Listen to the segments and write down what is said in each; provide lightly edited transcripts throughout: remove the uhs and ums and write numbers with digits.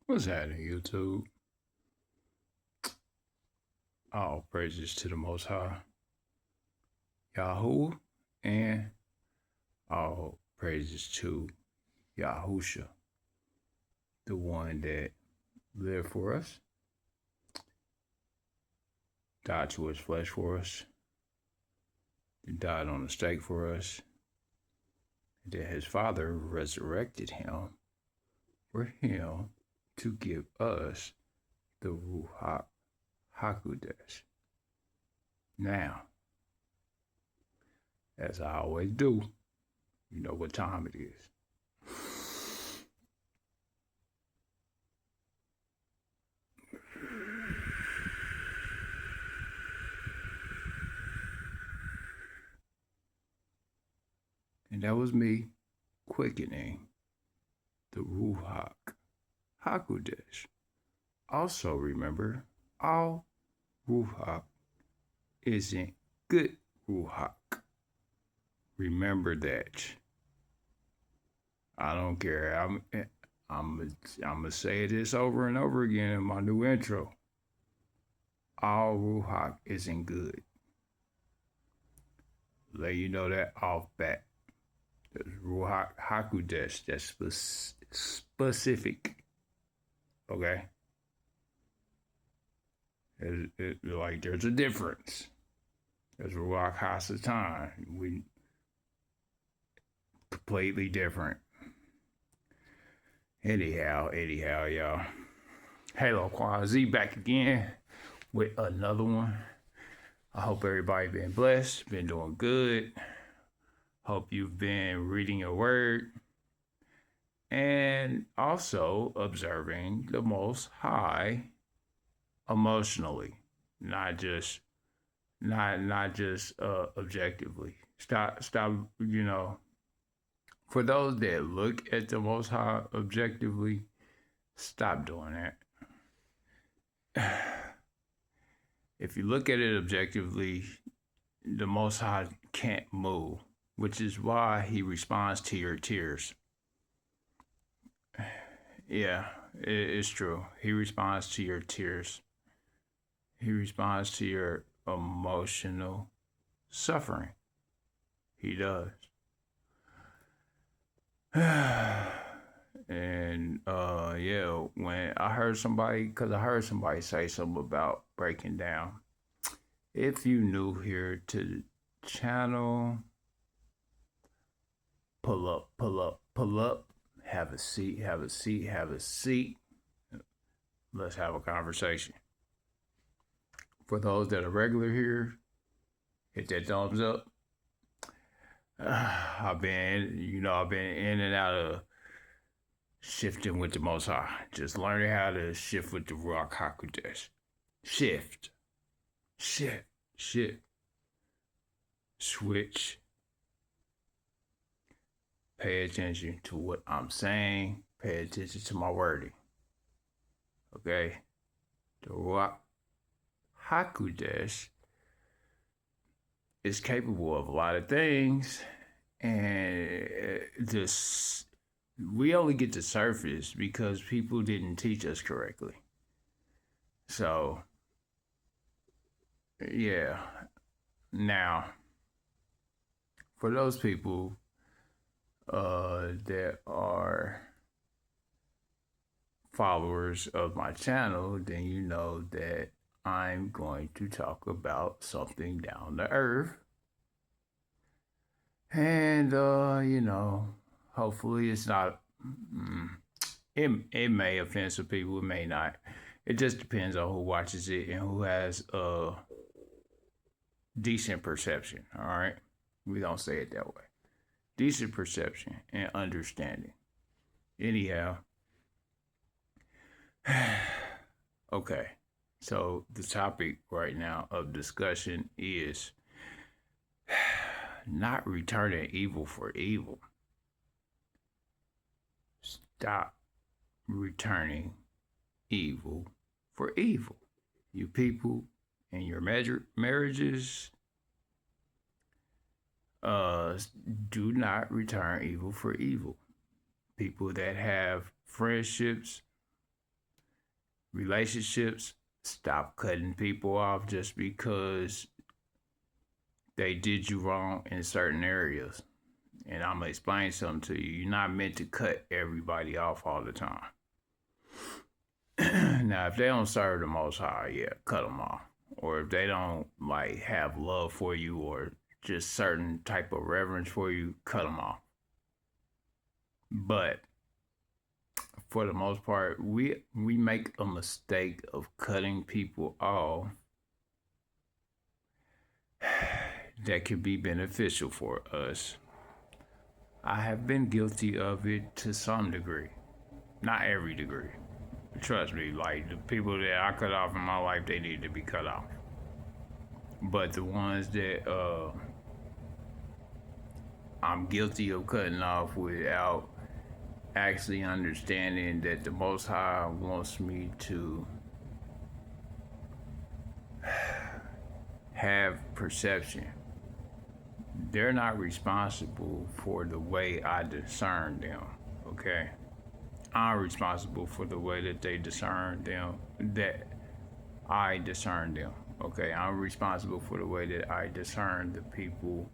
What's happening, YouTube? All praises to the Most High, Yahuah, and all praises to Yahusha, the one that lived for us, died to his flesh for us, died on the stake for us, that his Father resurrected him for him to give us the Ruach HaKodesh. Now, as I always do, you know what time it is. And that was me quickening the Ruach HaKodesh. Also remember, all Ruach isn't good Ruach. Remember that. I don't care. I'm gonna say this over and over again in my new intro. All Ruach isn't good. Let you know that off bat. There's Ruach HaKodesh that's specific. Okay? There's a difference. There's Ruach HaSatan. We completely different. Anyhow, y'all. Haloe369 back again with another one. I hope everybody been blessed, been doing good. Hope you've been reading your word and also observing the Most High emotionally, not just objectively. Stop, for those that look at the Most High objectively, stop doing that. If you look at it objectively, the Most High can't move, which is why he responds to your tears. Yeah, it's true. He responds to your tears. He responds to your emotional suffering. He does. And yeah, when I heard somebody say something about breaking down. If you new here to the channel, pull up, have a seat. Let's have a conversation. For those that are regular here, hit that thumbs up. I've been in and out of shifting with the Most High. Just learning how to shift with the Ruach HaKodesh. Shift. Switch. Pay attention to what I'm saying. Pay attention to my wording. Okay? The Ruach HaKodesh is capable of a lot of things, and we only get the surface because people didn't teach us correctly. So, yeah. Now, for those people that are followers of my channel, then you know that I'm going to talk about something down to earth. And, hopefully it's not, it may offend some people, it may not. It just depends on who watches it and who has a decent perception, all right? We don't say it that way. Decent perception and understanding. Anyhow, okay. So the topic right now of discussion is not returning evil for evil. Stop returning evil for evil. You people in your marriages, do not return evil for evil. People that have friendships, relationships, stop cutting people off just because they did you wrong in certain areas. And I'm gonna explain something to you. You're not meant to cut everybody off all the time. Now, if they don't serve the Most High, yeah, cut them off. Or if they don't like have love for you or just certain type of reverence for you, cut them off. But for the most part, we make a mistake of cutting people off that could be beneficial for us. I have been guilty of it to some degree, not every degree. Trust me, like the people that I cut off in my life, they need to be cut off. But the ones that I'm guilty of cutting off without actually understanding that the Most High wants me to have perception. They're not responsible for the way I discern them, okay? I'm responsible for the way that they discern them, that I discern them, okay? I'm responsible for the way that I discern the people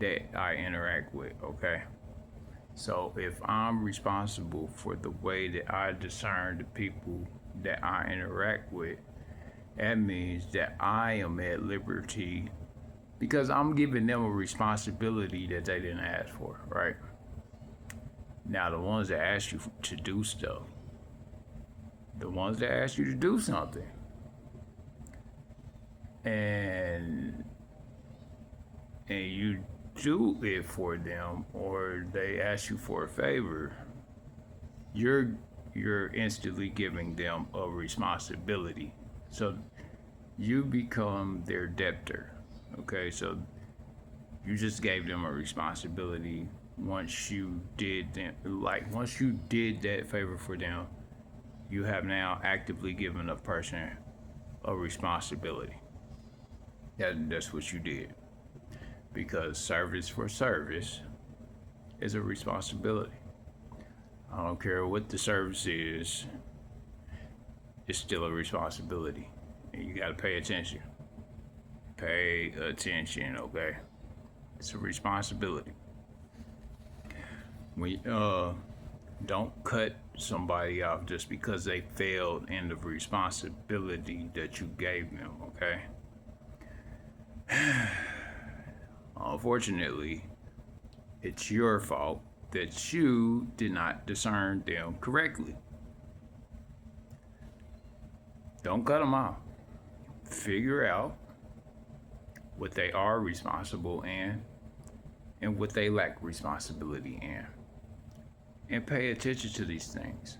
that I interact with, okay? So if I'm responsible for the way that I discern the people that I interact with, that means that I am at liberty because I'm giving them a responsibility that they didn't ask for, right? Now, the ones that ask you to do stuff, the ones that ask you to do something, and you do it for them, or they ask you for a favor, you're instantly giving them a responsibility. So you become their debtor. Okay, so you just gave them a responsibility once you did them, like once you did that favor for them, you have now actively given a person a responsibility. That's what you did. Because service for service is a responsibility. I don't care what the service is, it's still a responsibility. And you gotta pay attention. Pay attention, okay? It's a responsibility. We don't cut somebody off just because they failed in the responsibility that you gave them, okay? Unfortunately, it's your fault that you did not discern them correctly. Don't cut them off. Figure out what they are responsible in and what they lack responsibility in. And pay attention to these things.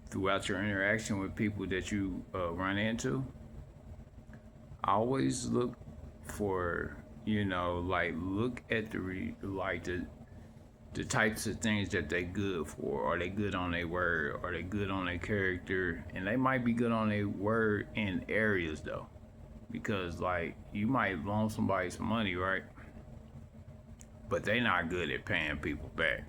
Throughout your interaction with people that you run into, always look for, look at the types of things that they good for. Are they good on their word? Are they good on their character? And they might be good on their word in areas though. Because you might loan somebody some money, right? But they not good at paying people back.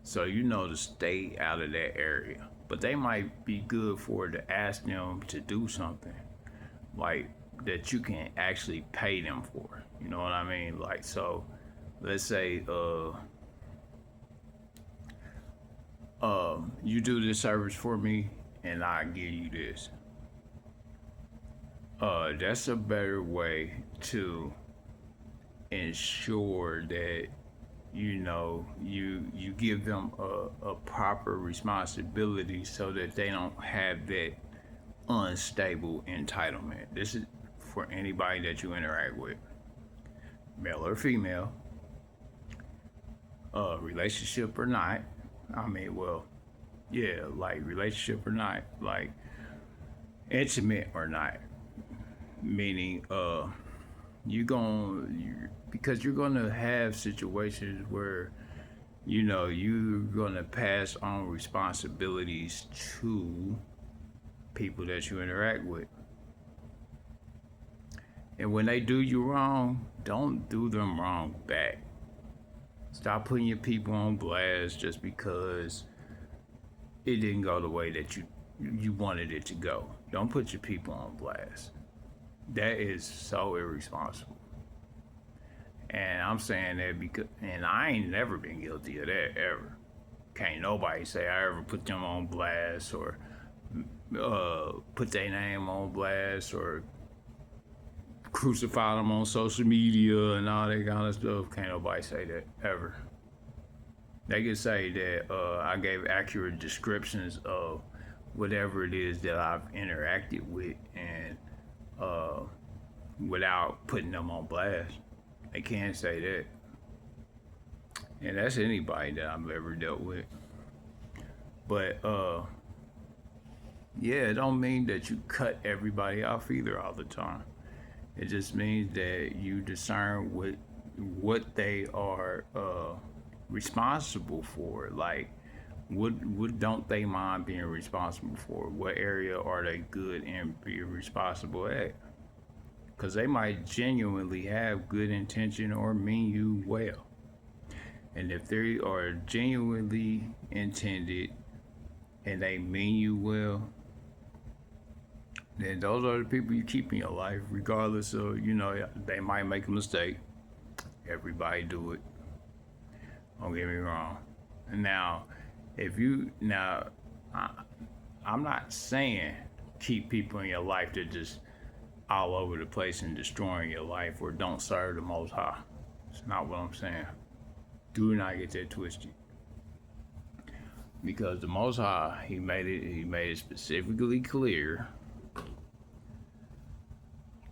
So to stay out of that area. But they might be good to ask them to do something that you can actually pay them for. You know what I mean? So let's say you do this service for me and I give you this. That's a better way to ensure that you give them a proper responsibility so that they don't have that unstable entitlement. This is for anybody that you interact with, male or female, relationship or not. Relationship or not, intimate or not. Meaning, because you're gonna have situations where you're gonna pass on responsibilities to people that you interact with, and when they do you wrong, don't do them wrong back. Stop putting your people on blast just because it didn't go the way that you you wanted it to go. Don't put your people on blast. That is so irresponsible. And I'm saying that because, and I ain't never been guilty of that ever. Can't nobody say I ever put them on blast or put their name on blast or crucify them on social media and all that kind of stuff. Can't nobody say that ever. They can say that I gave accurate descriptions of whatever it is that I've interacted with and without putting them on blast. They can't say that. And that's anybody that I've ever dealt with. But yeah, it don't mean that you cut everybody off either all the time. It just means that you discern what they are responsible for. Like, what don't they mind being responsible for? What area are they good in being responsible at? Because they might genuinely have good intention or mean you well. And if they are genuinely intended and they mean you well, then those are the people you keep in your life, regardless of, they might make a mistake. Everybody do it. Don't get me wrong. Now, I'm not saying keep people in your life that just all over the place and destroying your life or don't serve the Most High. It's not what I'm saying. Do not get that twisted. Because the Most High, He made it specifically clear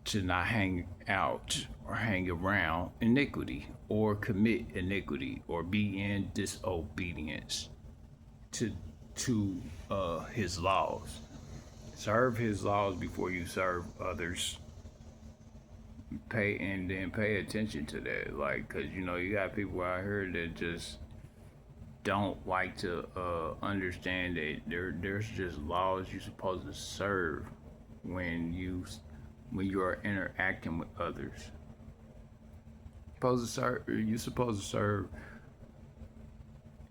to not hang out or hang around iniquity or commit iniquity or be in disobedience to His laws. Serve His laws before you serve others. Pay attention to that, like, cause you got people out here that just don't like to understand that there's just laws you're supposed to serve when you are interacting with others. You're supposed to serve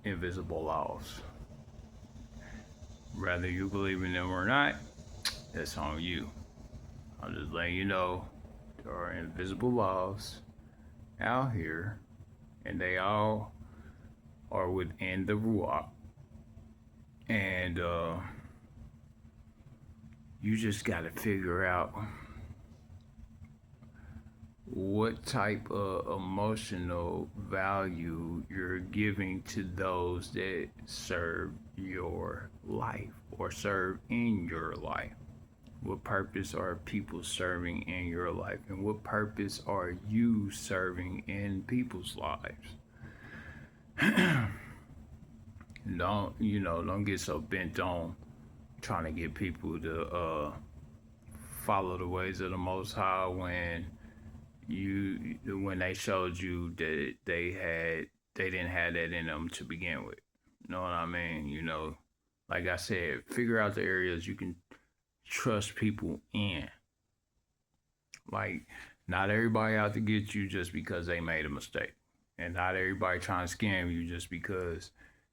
invisible laws. Whether you believe in them or not, that's on you. I'm just letting you know there are invisible laws out here, and they all are within the Yahuah. And you just got to figure out what type of emotional value you're giving to those that serve your life or serve in your life. What purpose are people serving in your life? And what purpose are you serving in people's lives? Don't get so bent on trying to get people to follow the ways of the Most High when they showed you that they didn't have that in them to begin with. You know what I mean? Like I said, figure out the areas you can trust people in. Like, not everybody out to get you just because they made a mistake. And not everybody trying to scam you just because,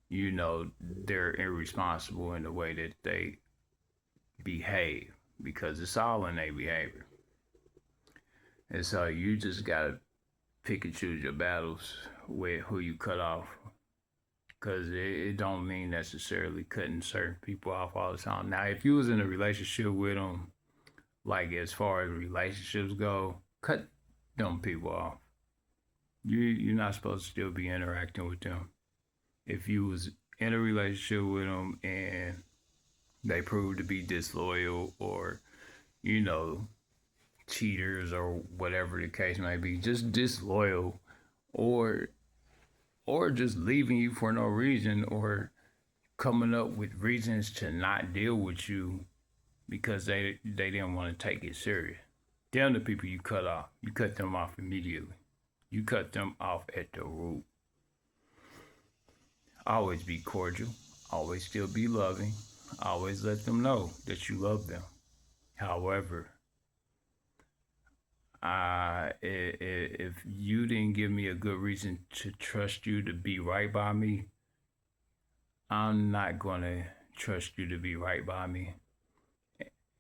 they're irresponsible in the way that they behave. Because it's all in their behavior. And so you just gotta pick and choose your battles with who you cut off. Because it don't mean necessarily cutting certain people off all the time. Now, if you was in a relationship with them, like as far as relationships go, cut them people off. You're not supposed to still be interacting with them. If you was in a relationship with them and they proved to be disloyal or, cheaters or whatever the case may be, just disloyal or just leaving you for no reason or coming up with reasons to not deal with you because they didn't want to take it serious. Them the people you cut off. You cut them off immediately. You cut them off at the root. Always be cordial. Always still be loving. Always let them know that you love them. However, if you didn't give me a good reason to trust you to be right by me, I'm not going to trust you to be right by me.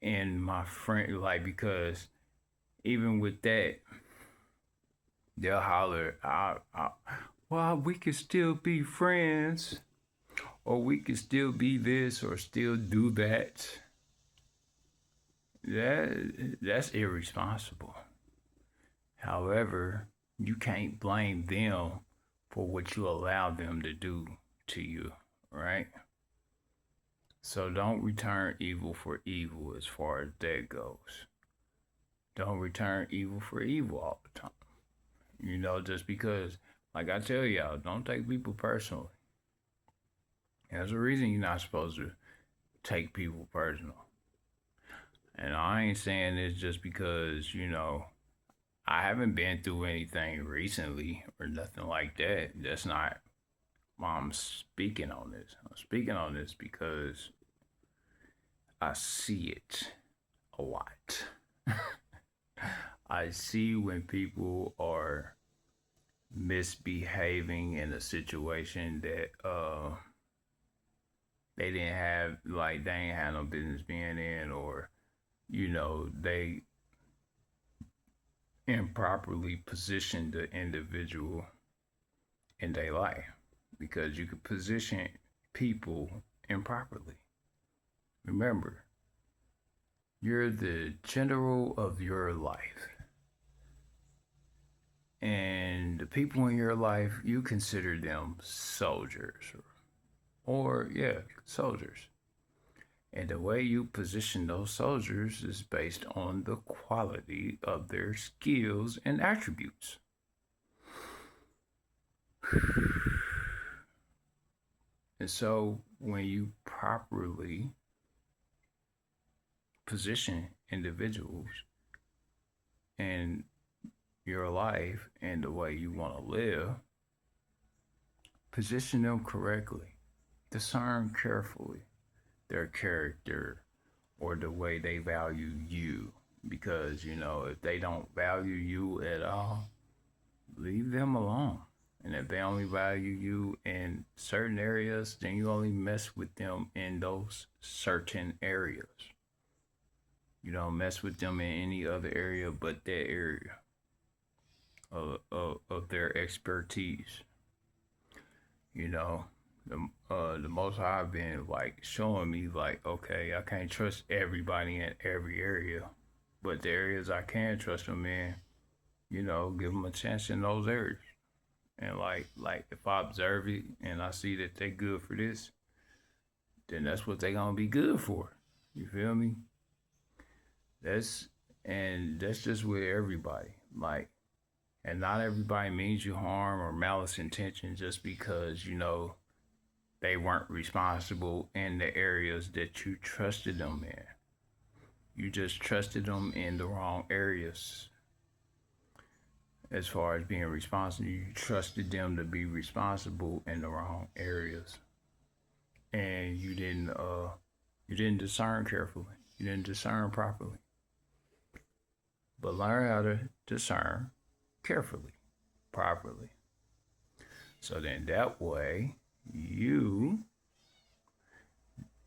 And my friend, like, because even with that, they'll holler, well, we could still be friends, or we could still be this, or still do that. That's irresponsible. However, you can't blame them for what you allow them to do to you, right? So don't return evil for evil as far as that goes. Don't return evil for evil all the time. Just because, like I tell y'all, don't take people personally. There's a reason you're not supposed to take people personal. And I ain't saying this just because, I haven't been through anything recently or nothing like that. That's not why I'm speaking on this. I'm speaking on this because I see it a lot. I see when people are misbehaving in a situation that they didn't have, like, they ain't had no business being in, or they improperly position the individual in their life, because you could position people improperly. Remember, you're the general of your life, and the people in your life, you consider them soldiers, or soldiers. And the way you position those soldiers is based on the quality of their skills and attributes. And so when you properly position individuals in your life and the way you want to live, position them correctly, discern carefully their character or the way they value you. Because, if they don't value you at all, leave them alone. And if they only value you in certain areas, then you only mess with them in those certain areas. You don't mess with them in any other area but that area of their expertise. The Most High have been, like, showing me, like, okay, I can't trust everybody in every area, but the areas I can trust them in, give them a chance in those areas. And like if I observe it and I see that they're good for this, then that's what they're gonna be good for. You feel me? That's just with everybody. Like, and not everybody means you harm or malice intention just because, they weren't responsible in the areas that you trusted them in. You just trusted them in the wrong areas. As far as being responsible, you trusted them to be responsible in the wrong areas. And you didn't discern carefully. You didn't discern properly. But learn how to discern carefully, properly. So then that way you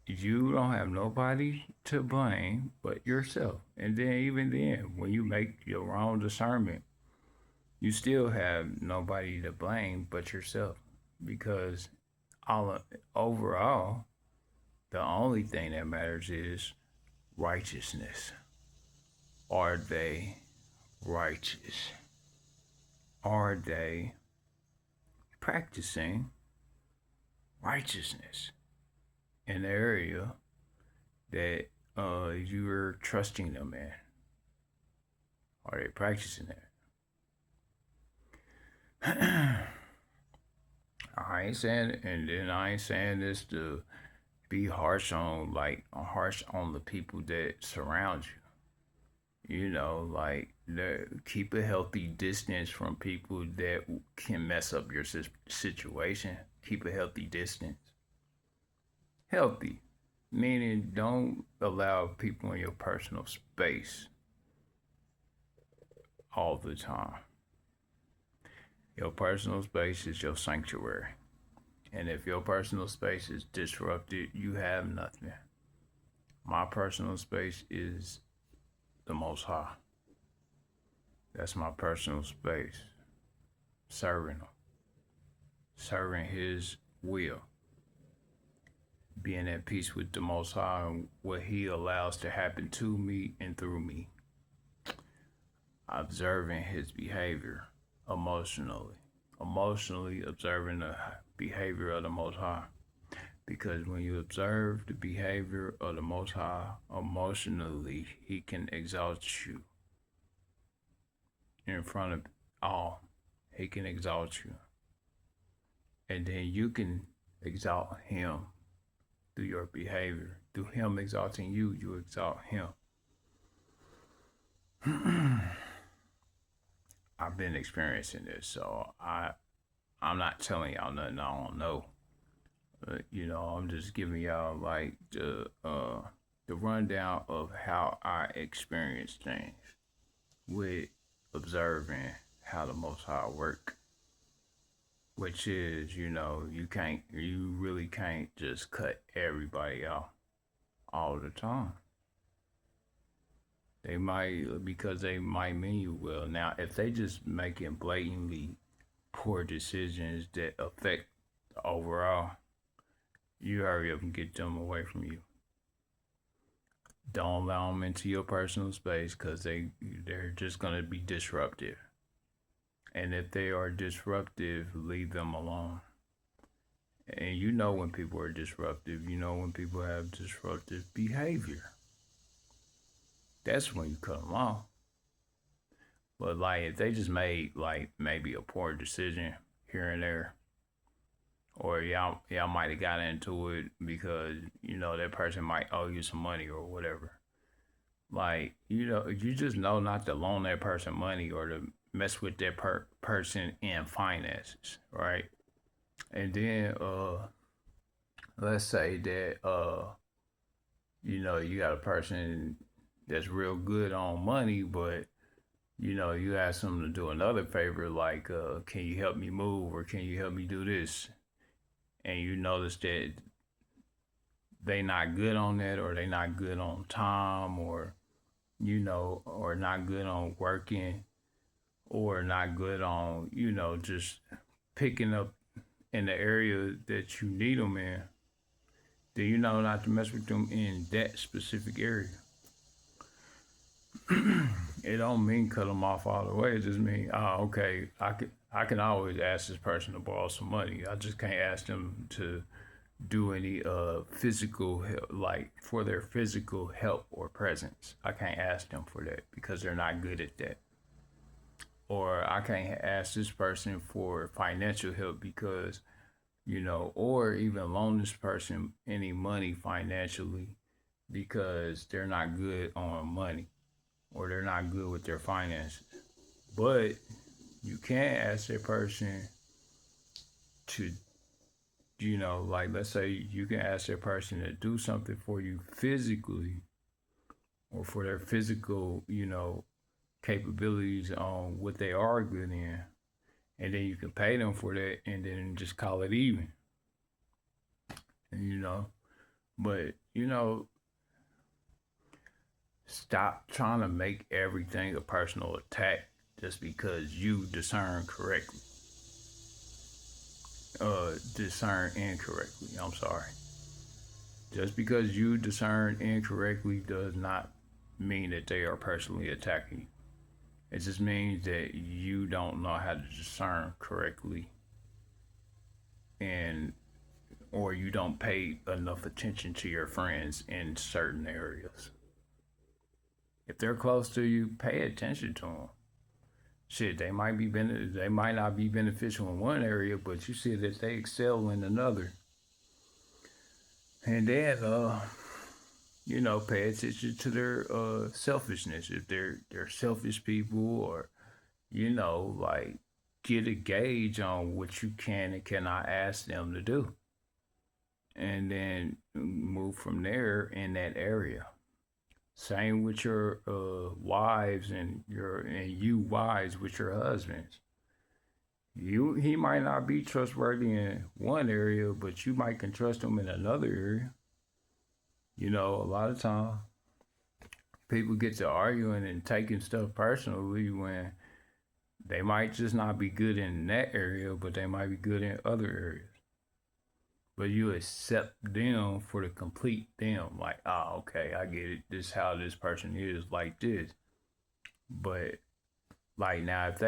don't have nobody to blame but yourself. And then even then, when you make your own discernment, you still have nobody to blame but yourself. Because overall, the only thing that matters is righteousness. Are they righteous? Are they practicing righteousness in the area that you're trusting them in? Are they practicing that? I ain't saying this to be harsh on the people that surround you. Keep a healthy distance from people that can mess up your situation. Keep a healthy distance. Healthy, meaning don't allow people in your personal space all the time. Your personal space is your sanctuary. And if your personal space is disrupted, you have nothing. My personal space is the Most High. That's my personal space. Serving Him. Serving His will. Being at peace with the Most High and what He allows to happen to me and through me. Observing His behavior emotionally. Emotionally observing the behavior of the Most High. Because when you observe the behavior of the Most High emotionally, He can exalt you in front of all. He can exalt you. And then you can exalt Him through your behavior. Through Him exalting you, you exalt Him. I've been experiencing this, so I'm not telling y'all nothing I don't know. I'm just giving y'all like the rundown of how I experience things with observing how the Most High work. Which is, you really can't just cut everybody off all the time. Because they might mean you well. Now, if they just making blatantly poor decisions that affect the overall, you hurry up and get them away from you. Don't allow them into your personal space because they're just going to be disruptive. And if they are disruptive, leave them alone. And you know when people are disruptive, you know when people have disruptive behavior. That's when you cut them off. But like if they just made like maybe a poor decision here and there, or y'all might have got into it because that person might owe you some money or whatever. Like you just know not to loan that person money or to mess with that person in finances, right? And then let's say that you got a person that's real good on money, but you ask them to do another favor, like can you help me move or can you help me do this? And you notice that they not good on that, or they not good on time, or or not good on working, or not good on just picking up in the area that you need them in, then you know not to mess with them in that specific area. It don't mean cut them off all the way. It just mean, okay, I can always ask this person to borrow some money. I just can't ask them to do any physical help, like for their physical help or presence. I can't ask them for that because they're not good at that. Or I can't ask this person for financial help because, or even loan this person any money financially because they're not good on money or they're not good with their finances. But you can ask that person to, like let's say you can ask that person to do something for you physically or for their physical, capabilities on what they are good in, and then you can pay them for that and then just call it even. And, but stop trying to make everything a personal attack just because you discern correctly. Discern incorrectly. I'm sorry. Just because you discern incorrectly does not mean that they are personally attacking you. It just means that you don't know how to discern correctly, or you don't pay enough attention to your friends in certain areas. If they're close to you, pay attention to them. Shit, they might not be beneficial in one area, but you see that they excel in another. And then pay attention to their selfishness. If they're selfish people, or like get a gauge on what you can and cannot ask them to do, and then move from there in that area. Same with your wives and you wives with your husbands. He might not be trustworthy in one area, but you might can trust him in another area. A lot of times people get to arguing and taking stuff personally when they might just not be good in that area, but they might be good in other areas. But you accept them for the complete them. Like, oh, okay, I get it. This is how this person is like this. But like now, if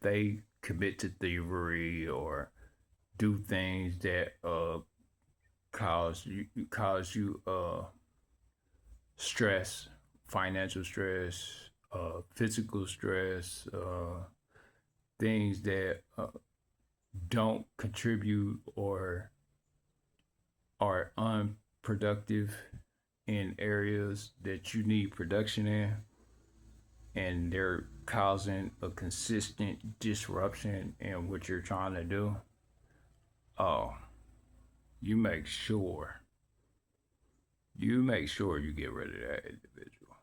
they commit to thievery or do things that cause you stress, financial stress, physical stress, things that don't contribute or are unproductive in areas that you need production in, and they're causing a consistent disruption in what you're trying to do. Oh, you make sure you get rid of that individual.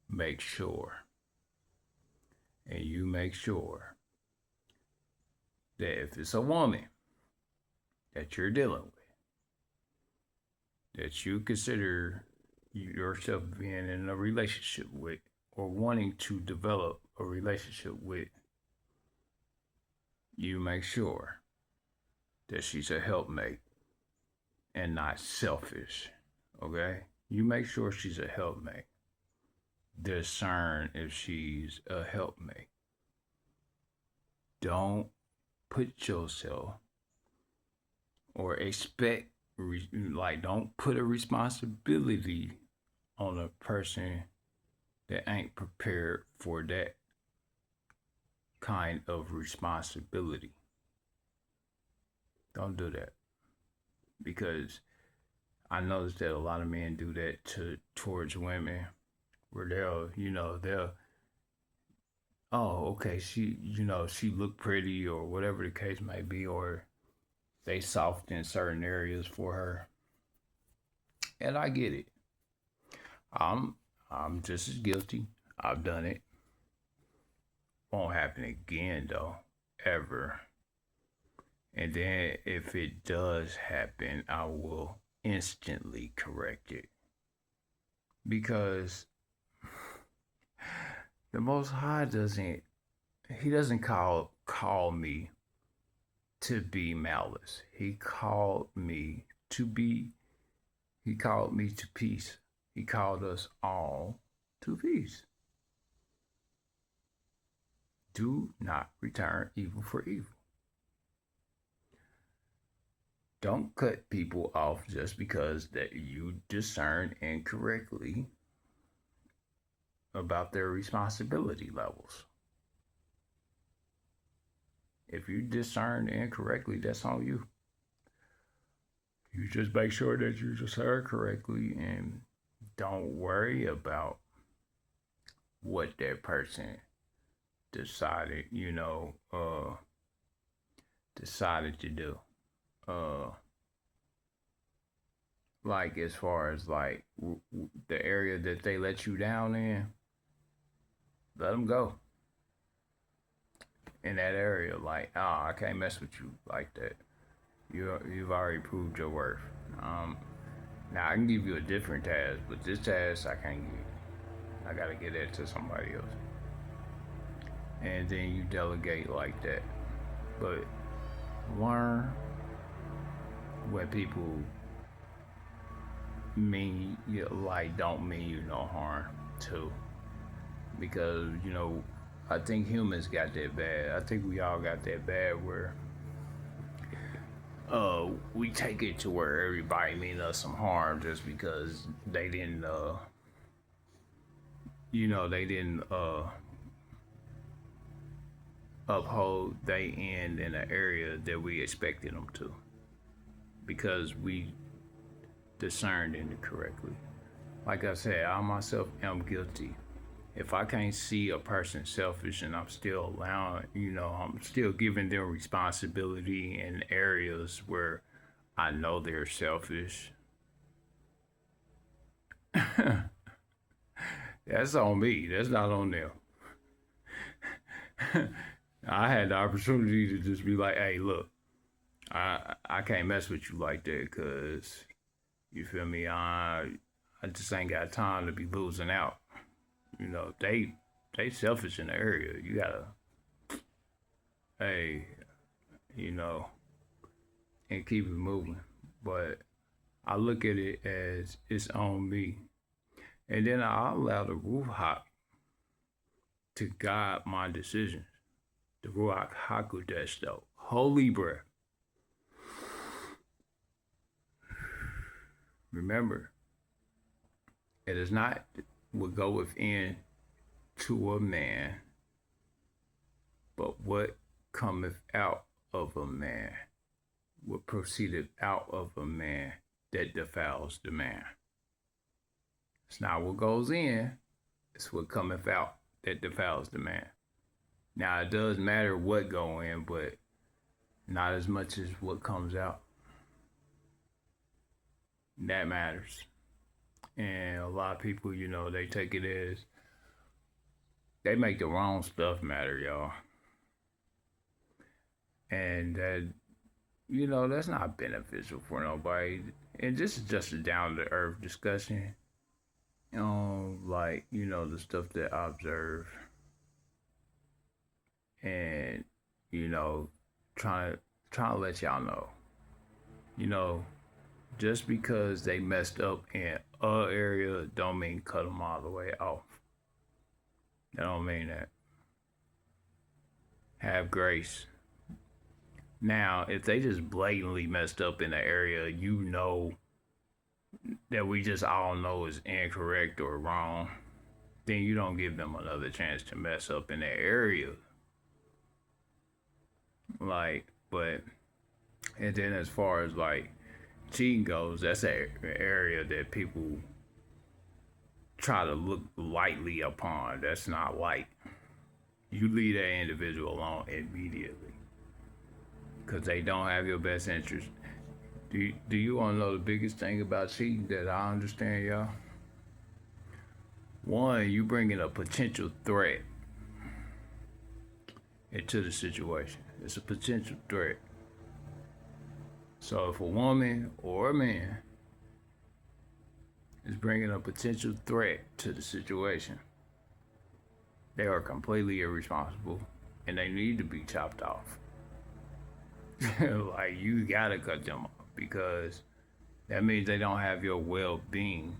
Make sure. And you make sure that if it's a woman that you're dealing with, that you consider yourself being in a relationship with or wanting to develop a relationship with, you make sure that she's a helpmate and not selfish. Okay? You make sure she's a helpmate. Discern if she's a helpmate. Don't put yourself or expect, don't put a responsibility on a person that ain't prepared for that kind of responsibility. Don't do that. Because I noticed that a lot of men do that towards women, where they'll, oh, okay, she looked pretty or whatever the case may be, or they soft in certain areas for her. And I get it. I'm just as guilty. I've done it. Won't happen again though, ever. And then if it does happen, I will instantly correct it. Because the Most High doesn't call me to be malice. He called me to peace. He called us all to peace. Do not return evil for evil. Don't cut people off just because that you discern incorrectly about their responsibility levels. If you discern incorrectly, that's on you. You just make sure that you discern correctly and don't worry about what that person decided to do. Like as far as like the area that they let you down in, let them go. In that area, like, oh, I can't mess with you like that. You've already proved your worth. Now I can give you a different task, but this task I can't give. I gotta get that to somebody else. And then you delegate like that. But learn when people don't mean you no harm too. Because, I think humans got that bad. I think we all got that bad where we take it to where everybody mean us some harm just because they didn't uphold they end in an area that we expected them to, because we discerned it correctly. Like I said, I myself am guilty. If I can't see a person selfish and I'm still I'm still giving them responsibility in areas where I know they're selfish, that's on me. That's not on them. I had the opportunity to just be like, hey, look, I can't mess with you like that because you feel me? I just ain't got time to be losing out. You know, they selfish in the area. You gotta, hey, you know, and keep it moving. But I look at it as it's on me. And then I allow the Ruach to guide my decisions. The Ruach Hakodesh, though, holy breath. Remember, it is not what goeth within to a man, but what cometh out of a man, what proceedeth out of a man that defiles the man. It's not what goes in, it's what cometh out that defiles the man. Now it does matter what go in, but not as much as what comes out. That matters. And a lot of people, you know, they take it as they make the wrong stuff matter, y'all. And that, you know, that's not beneficial for nobody. And this is just a down to earth discussion. Like, you know, the stuff that I observe. And, you know, trying to let y'all know. You know, just because they messed up in a area don't mean cut them all the way off. That don't mean that. Have grace. Now, if they just blatantly messed up in an area, you know, that we just all know is incorrect or wrong, then you don't give them another chance to mess up in that area. Like, but, and then as far as like cheating goes, that's an area that people try to look lightly upon. That's not light. You leave that individual alone immediately because they don't have your best interest. Do you want to know the biggest thing about cheating that I understand, y'all? One, you bringing a potential threat into the situation. It's a potential threat. So if a woman or a man is bringing a potential threat to the situation, they are completely irresponsible and they need to be chopped off. Like, you gotta cut them off because that means they don't have your well-being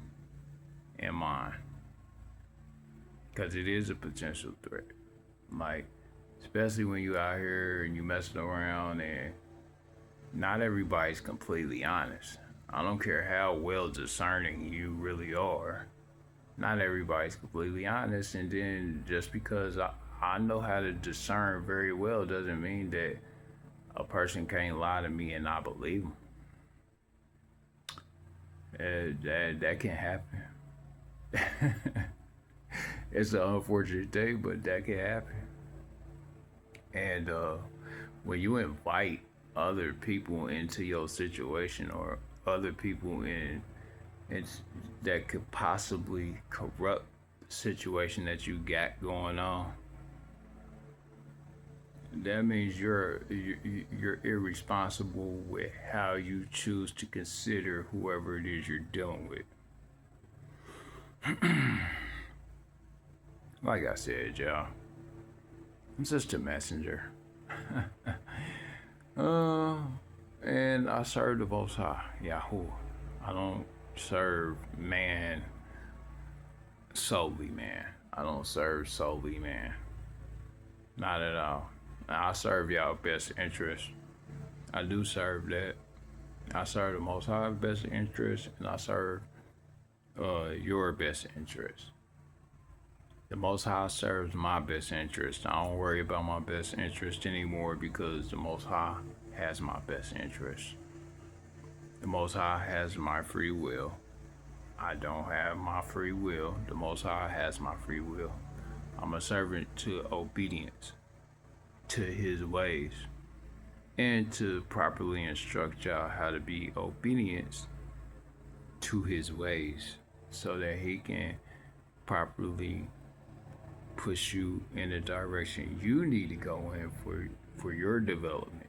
in mind. Because it is a potential threat. Like, especially when you out here and you messing around and not everybody's completely honest. I don't care how well discerning you really are. Not everybody's completely honest. And then just because I know how to discern very well doesn't mean that a person can't lie to me and I believe them. That can happen. It's an unfortunate thing, but that can happen. And when you invite other people into your situation or other people in that could possibly corrupt the situation that you got going on, that means you're irresponsible with how you choose to consider whoever it is you're dealing with. Like I said, y'all, I'm just a messenger. And I serve the Most High, Yahuah. I don't serve man solely, man. I don't serve solely, man. Not at all. I serve y'all best interest. I do serve that. I serve the Most High best interest, and I serve your best interest. The Most High serves my best interest. I don't worry about my best interest anymore because the Most High has my best interest. The Most High has my free will. I don't have my free will. The Most High has my free will. I'm a servant to obedience to his ways and to properly instruct y'all how to be obedient to his ways so that he can properly push you in the direction you need to go in for your development.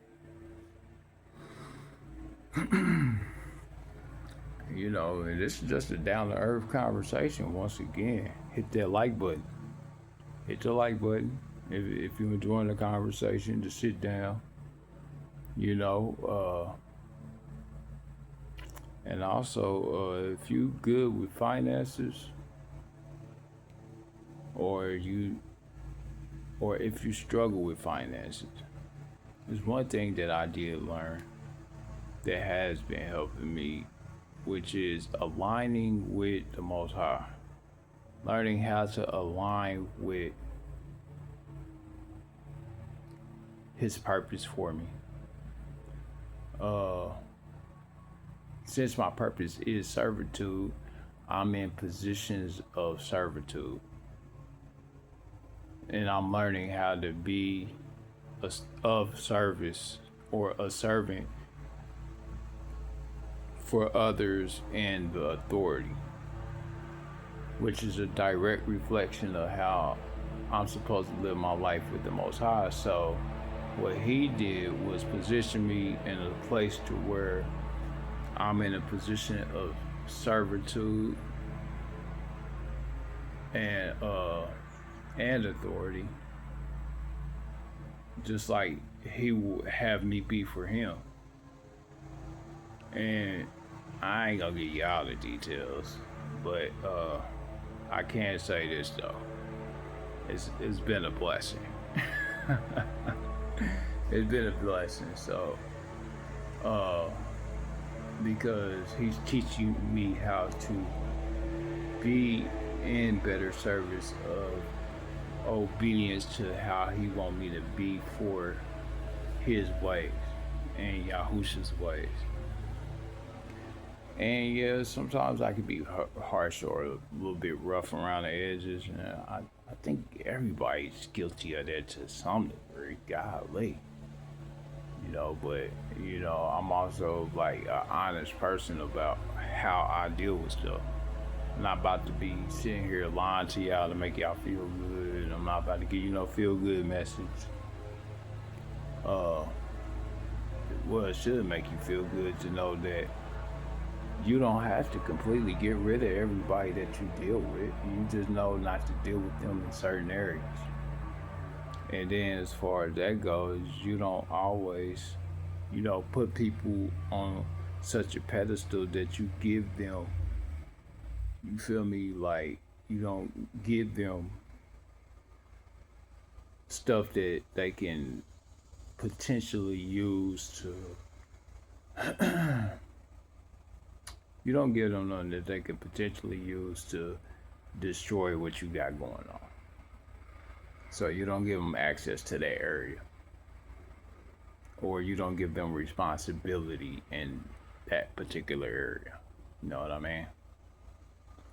You know, and this is just a down to earth conversation. Once again, hit that like button. Hit the like button if you're enjoying the conversation. To sit down, you know, and also if you good with finances, or if you struggle with finances, there's one thing that I did learn that has been helping me, which is aligning with the Most High. Learning how to align with His purpose for me. Since my purpose is servitude, I'm in positions of servitude. And I'm learning how to be of service, or a servant for others and the authority, which is a direct reflection of how I'm supposed to live my life with the Most High. So what He did was position me in a place to where I'm in a position of servitude and authority, just like He will have me be for Him. And I ain't gonna get y'all the details, but I can say this though. It's been a blessing. It's been a blessing. So because He's teaching me how to be in better service of obedience to how He want me to be for His ways and Yahushua's ways. And yeah, sometimes I can be harsh or a little bit rough around the edges. And I think everybody's guilty of that to some degree. Golly. You know, but, you know, I'm also like an honest person about how I deal with stuff. I'm not about to be sitting here lying to y'all to make y'all feel good. I'm not about to give you no feel good message. Well, it should make you feel good to know that you don't have to completely get rid of everybody that you deal with. You just know not to deal with them in certain areas. And then as far as that goes, you don't always, you know, put people on such a pedestal that you give them, you feel me, like you don't give them stuff that they can potentially use to you don't give them nothing that they can potentially use to destroy what you got going on. So you don't give them access to that area, or you don't give them responsibility in that particular area. You know what I mean?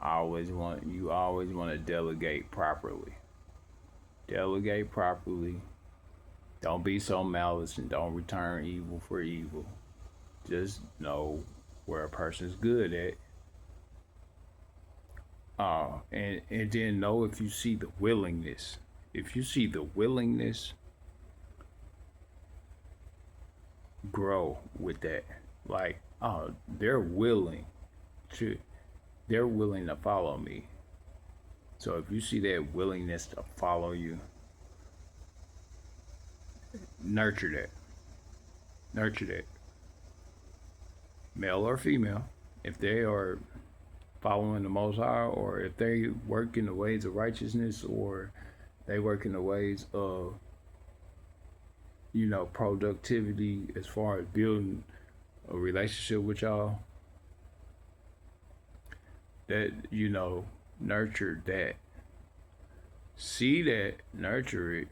You always want to delegate properly. Delegate properly. Don't be so malice and don't return evil for evil. Just know where a person's good at. And then know if you see the willingness. If you see the willingness, grow with that. Like, they're willing to follow me. So if you see that willingness to follow you, nurture that. Nurture that. Male or female, if they are following the Most High, or if they work in the ways of righteousness, or they work in the ways of, you know, productivity as far as building a relationship with y'all, that, you know, nurture that. See that, nurture it,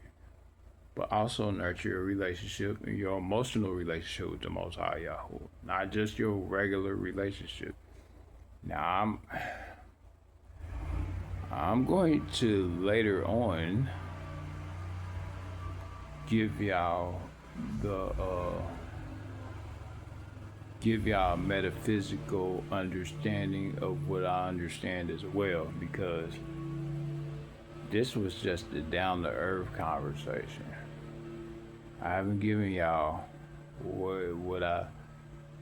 but also nurture your relationship and your emotional relationship with the Most High Yahuah, not just your regular relationship. Now, I'm going to later on give y'all a metaphysical understanding of what I understand as well, because this was just a down-to-earth conversation. I haven't given y'all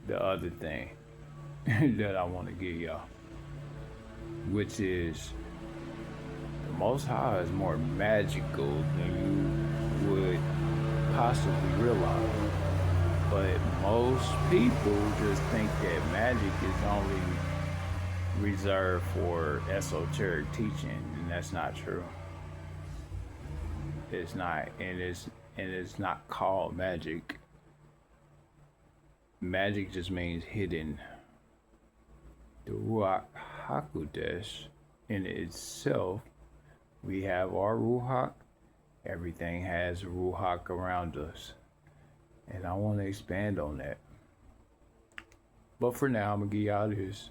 the other thing that I want to give y'all, which is the Most High is more magical than you would possibly realize. But most people just think that magic is only reserved for esoteric teaching, and that's not true. It's not, and it's not called magic. Magic just means hidden. The Ruach Hakodesh in itself, we have our Ruach. Everything has Ruach around us. And I want to expand on that. But for now, I'm going to give y'all this.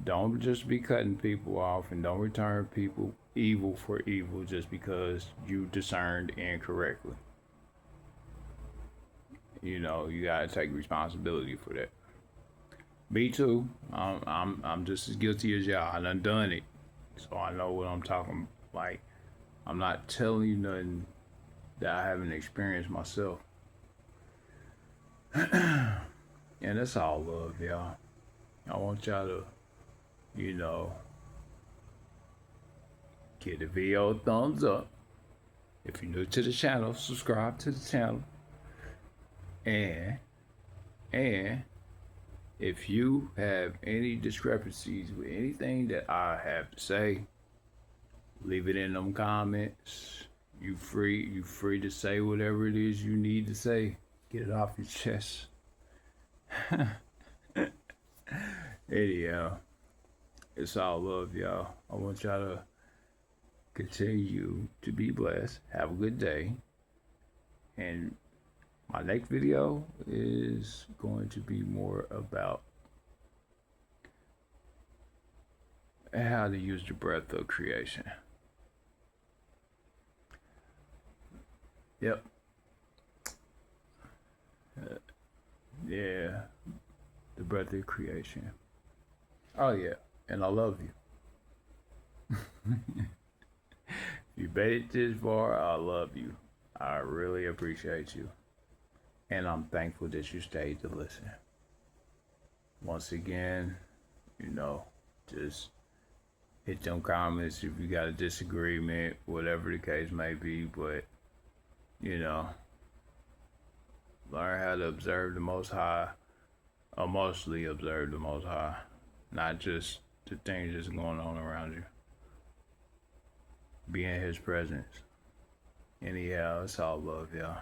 Don't just be cutting people off, and don't return people evil for evil just because you discerned incorrectly. You know, you gotta take responsibility for that. Me too. I'm just as guilty as y'all. I done it, so I know what I'm talking. Like, I'm not telling you nothing that I haven't experienced myself. And that's all love, y'all. I want y'all to, you know, give the video a thumbs up. If you're new to the channel, subscribe to the channel. And if you have any discrepancies with anything that I have to say, leave it in them comments. You free to say whatever it is you need to say. Get it off your chest. Anyhow, it's all love, y'all. I want y'all to continue to be blessed. Have a good day. And my next video is going to be more about how to use the breath of creation. Yep. Yeah. The breath of creation. Oh, yeah. And I love you. If you made it this far, I love you. I really appreciate you. And I'm thankful that you stayed to listen. Once again, you know, just hit them comments if you got a disagreement, whatever the case may be. But, you know, learn how to observe the Most High, emotionally observe the Most High, not just the things that's going on around you. Be in His presence. Anyhow, it's all love, y'all.